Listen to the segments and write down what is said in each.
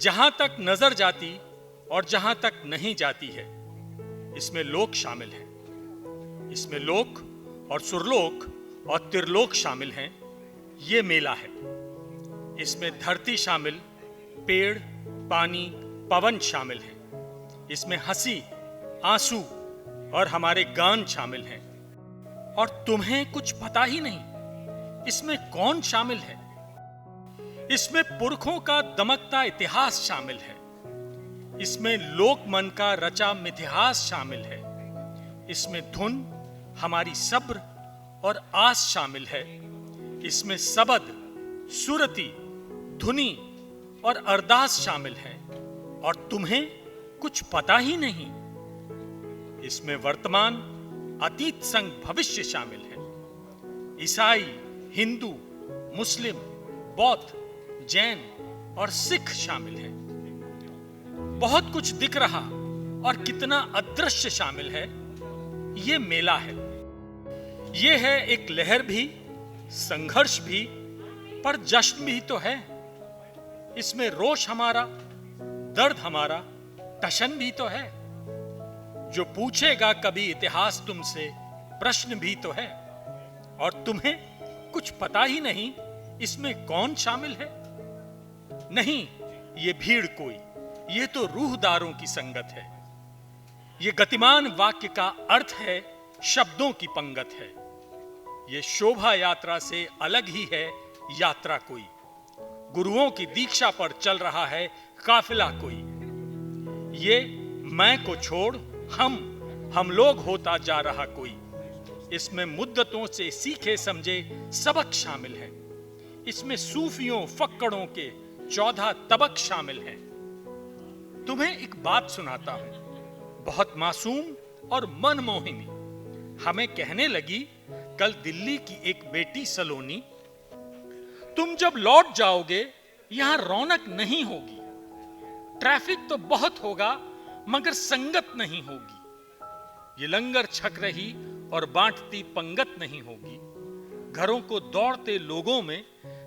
जहां तक नजर जाती और जहां तक नहीं जाती है, इसमें लोक शामिल हैं। इसमें लोक और सुरलोक और त्रिलोक शामिल हैं। ये मेला है। इसमें धरती शामिल, पेड़, पानी, पवन शामिल हैं। इसमें हंसी, आंसू और हमारे गान शामिल हैं। और तुम्हें कुछ पता ही नहीं इसमें कौन शामिल है। इसमें पुरखों का दमकता इतिहास शामिल है। इसमें लोकमन का रचा मिथिहास शामिल है। इसमें धुन, हमारी सब्र और आस शामिल है। इसमें सबद, सुरती, धुनी और अरदास शामिल है। और तुम्हें कुछ पता ही नहीं। इसमें वर्तमान, अतीत संग भविष्य शामिल है। ईसाई, हिंदू, मुस्लिम, बौद्ध, जैन और सिख शामिल हैं। बहुत कुछ दिख रहा और कितना अदृश्य शामिल है। ये मेला है। ये है एक लहर भी, संघर्ष भी, पर जश्न भी तो है। इसमें रोष हमारा, दर्द हमारा, टशन भी तो है। जो पूछेगा कभी इतिहास तुमसे, प्रश्न भी तो है। और तुम्हें कुछ पता ही नहीं इसमें कौन शामिल है। नहीं, ये भीड़ कोई, ये तो रूहदारों की संगत है। ये गतिमान वाक्य का अर्थ है, शब्दों की पंगत है। ये शोभा यात्रा से अलग ही है यात्रा कोई। गुरुओं की दीक्षा पर चल रहा है काफिला कोई। ये मैं को छोड़ हम लोग होता जा रहा कोई। इसमें मुद्दतों से सीखे समझे सबक शामिल है। इसमें सूफियों फक्कड़ों के 14 तबक शामिल हैं। तुम्हें एक बात सुनाता हूं, बहुत मासूम और मनमोहिनी। हमें कहने लगी, कल दिल्ली की एक बेटी सलोनी, तुम जब लौट जाओगे यहां रौनक नहीं होगी। ट्रैफिक तो बहुत होगा मगर संगत नहीं होगी। ये लंगर छक रही और बांटती पंगत नहीं होगी। घरों को दौड़ते लोगों में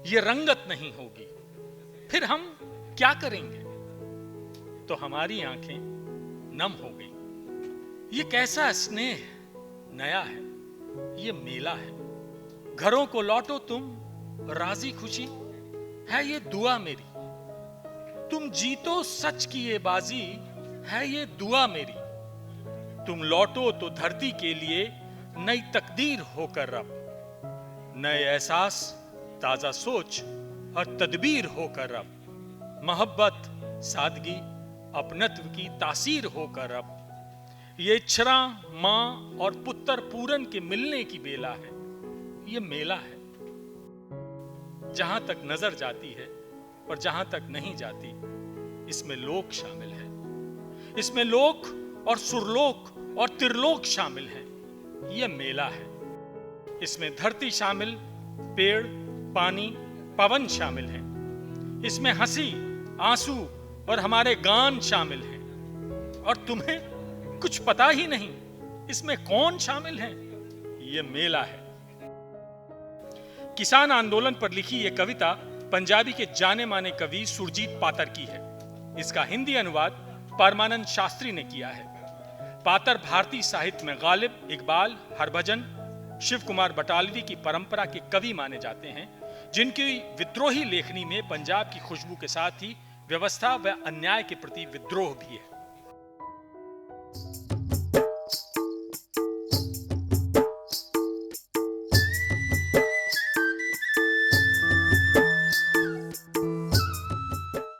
ये रंगत नहीं होगी। फिर हम क्या करेंगे? तो हमारी आंखें नम हो गई। ये कैसा स्नेह नया है। ये मेला है। घरों को लौटो तुम राजी खुशी, है ये दुआ मेरी। तुम जीतो सच की ये बाजी, है ये दुआ मेरी। तुम लौटो तो धरती के लिए नई तकदीर होकर रब, नए एहसास, ताजा सोच और तदबीर होकर रब, मोहब्बत, सादगी, अपनत्व की तासीर होकर रब। ये इच्छरा मां और पुत्र पूरन के मिलने की बेला है। ये मेला है। जहां तक नजर जाती है और जहां तक नहीं जाती, इसमें लोक शामिल है। इसमें लोक और सुरलोक और त्रिलोक शामिल हैं। यह मेला है। इसमें धरती शामिल, पेड़, पानी, पवन शामिल हैं। इसमें हंसी, आंसू और हमारे गान शामिल हैं। और तुम्हें कुछ पता ही नहीं इसमें कौन शामिल है। यह मेला है। किसान आंदोलन पर लिखी यह कविता पंजाबी के जाने माने कवि सुरजीत पातर की है। इसका हिंदी अनुवाद परमानंद शास्त्री ने किया है। पातर भारतीय साहित्य में गालिब, इकबाल, हरभजन, शिव कुमार बटालवी की परंपरा के कवि माने जाते हैं, जिनकी विद्रोही लेखनी में पंजाब की खुशबू के साथ ही व्यवस्था व अन्याय के प्रति विद्रोह भी है।